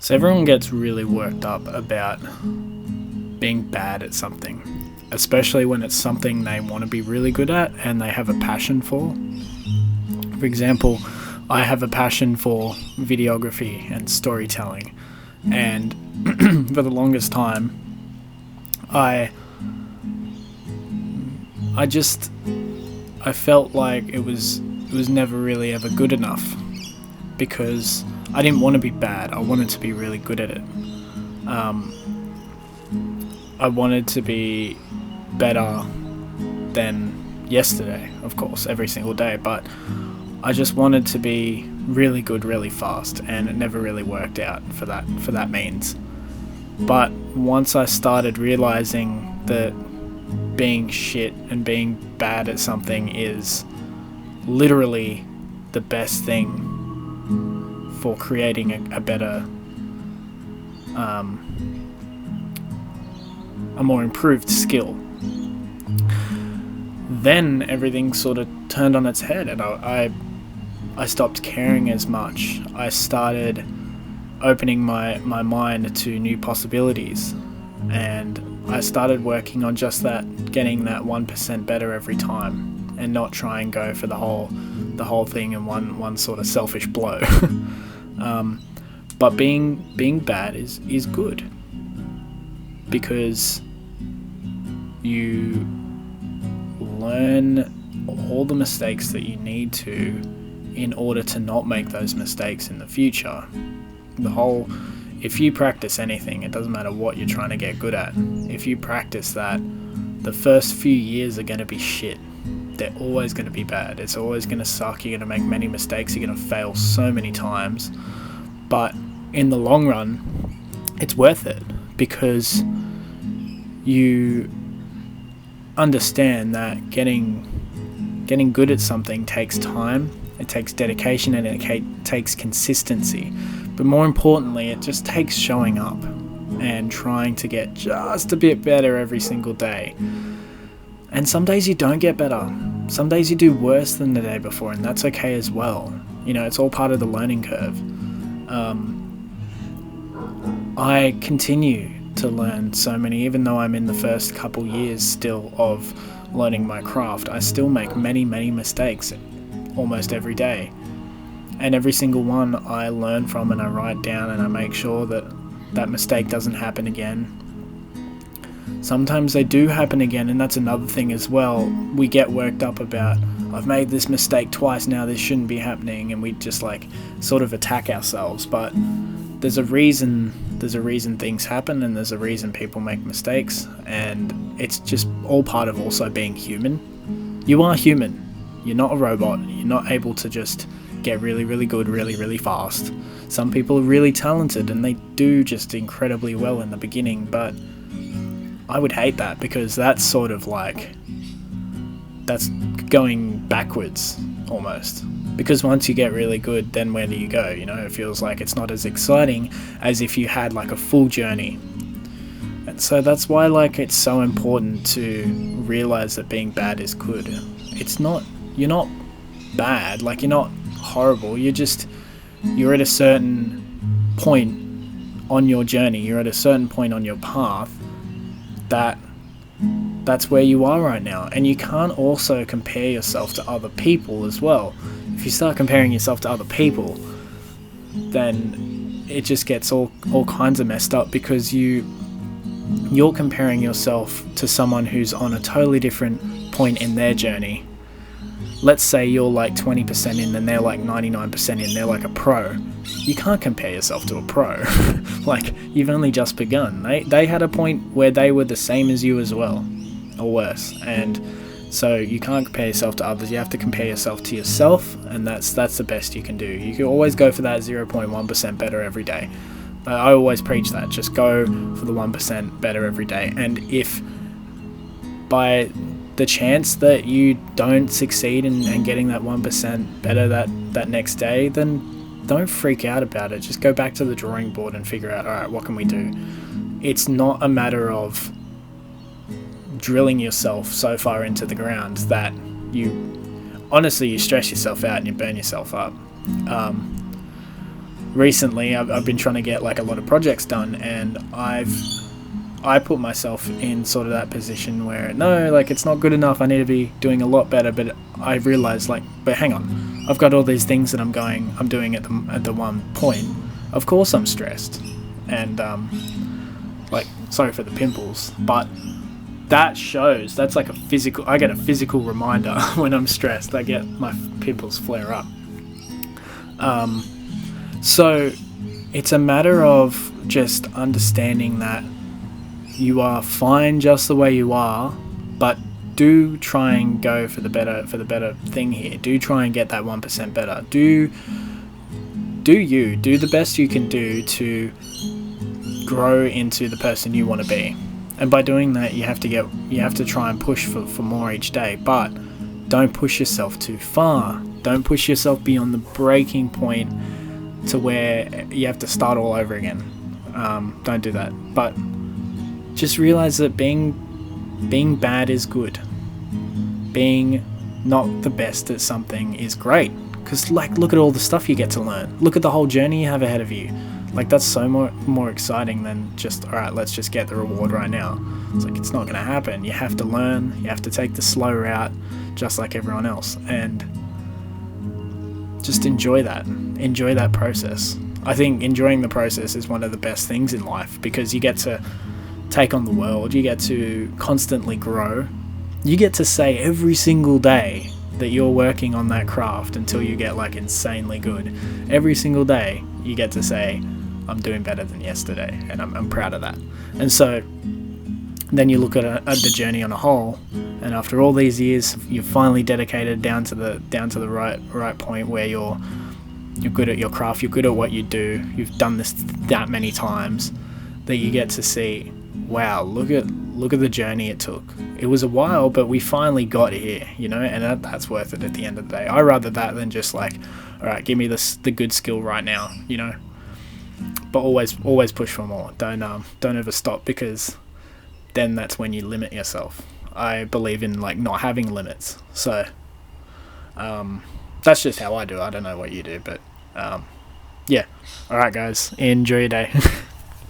So everyone gets really worked up about being bad at something, especially when it's something they want to be really good at and they have a passion for. For example, I have a passion for videography and storytelling, and for the longest time, I just I felt like it was never really ever good enough, because I didn't want to be bad. I wanted to be really good at it. I wanted to be better than yesterday, of course, every single day, but I just wanted to be really good really fast, and it never really worked out for that means. But once I started realizing that being shit and being bad at something is literally the best thing for creating a better, a more improved skill, then everything sort of turned on its head, and I stopped caring as much. I started opening my mind to new possibilities, and I started working on just that, getting that 1% better every time, and not try and go for the whole thing in one sort of selfish blow. But being bad is good, because you learn all the mistakes that you need to in order to not make those mistakes in the future. If you practice anything, it doesn't matter what you're trying to get good at, if you practice that, the first few years are going to be shit. They're always going to be bad. It's always going to suck. You're going to make many mistakes. You're going to fail so many times. But in the long run, it's worth it, because you understand that getting good at something takes time, it takes dedication, and it takes consistency. But more importantly, it just takes showing up and trying to get just a bit better every single day. And some days you don't get better. Some days you do worse than the day before, and that's okay as well. It's all part of the learning curve. I continue to learn so many, even though I'm in the first couple years still of learning my craft. I still make many mistakes almost every day, and every single one I learn from, and I write down, and I make sure that mistake doesn't happen again. Sometimes they do happen again, and that's another thing as well. We get worked up about, I've made this mistake twice now, this shouldn't be happening, and we just sort of attack ourselves. But there's a reason things happen, and there's a reason people make mistakes, and it's just all part of also being human. You are human. You're not a robot. You're not able to just get really, really good really, really fast. Some people are really talented, and they do just incredibly well in the beginning, but I would hate that, because that's sort of that's going backwards almost. Because once you get really good, then where do you go? It feels like it's not as exciting as if you had a full journey. And so that's why it's so important to realize that being bad is good. You're not bad, you're not horrible, you're at a certain point on your journey, you're at a certain point on your path that's where you are right now. And you can't also compare yourself to other people as well. If you start comparing yourself to other people, then it just gets all kinds of messed up, because you're comparing yourself to someone who's on a totally different point in their journey. Let's say you're 20% in and they're 99% in, they're a pro. You can't compare yourself to a pro. You've only just begun. They had a point where they were the same as you as well, or worse. And so you can't compare yourself to others. You have to compare yourself to yourself, and that's the best you can do. You can always go for that 0.1% better every day. I always preach that. Just go for the 1% better every day. And if by the chance that you don't succeed in getting that 1% better that next day, then don't freak out about it. Just go back to the drawing board and figure out, alright, what can we do? It's not a matter of drilling yourself so far into the ground that you stress yourself out and you burn yourself up. recently I've been trying to get like a lot of projects done, and I put myself in sort of that position where no, like it's not good enough. I need to be doing a lot better. But I realized like, but hang on, I've got all these things that I'm doing at the one point. Of course I'm stressed, and like sorry for the pimples, but that shows that's like I get a physical reminder when I'm stressed. I get my pimples flare up. So it's a matter of just understanding that you are fine just the way you are, but do try and go for the better thing here. Do try and get that 1% better. Do the best you can do to grow into the person you want to be. And by doing that, you have to try and push for more each day, but don't push yourself too far. Don't push yourself beyond the breaking point to where you have to start all over again. Don't do that. But just realize that being bad is good. Being not the best at something is great. Because like, look at all the stuff you get to learn. Look at the whole journey you have ahead of you. Like, that's so more exciting than just, all right, let's just get the reward right now. It's like, it's not going to happen. You have to learn. You have to take the slow route, just like everyone else. And just enjoy that process. I think enjoying the process is one of the best things in life, because you get to take on the world, you get to constantly grow, you get to say every single day that you're working on that craft until you get like insanely good. Every single day you get to say, I'm doing better than yesterday, and I'm proud of that. And so then you look at the journey on a whole, and after all these years, you've finally dedicated down to the right point where you're good at your craft, you're good at what you do, you've done this that many times, that you get to see, wow, look at the journey it took. It was a while, but we finally got here, and that's worth it at the end of the day. I rather that than just like, all right, give me the good skill right now, But always push for more. Don't ever stop, because then that's when you limit yourself. I believe in like not having limits. So that's just how I do it. I don't know what you do, but yeah. All right, guys, enjoy your day.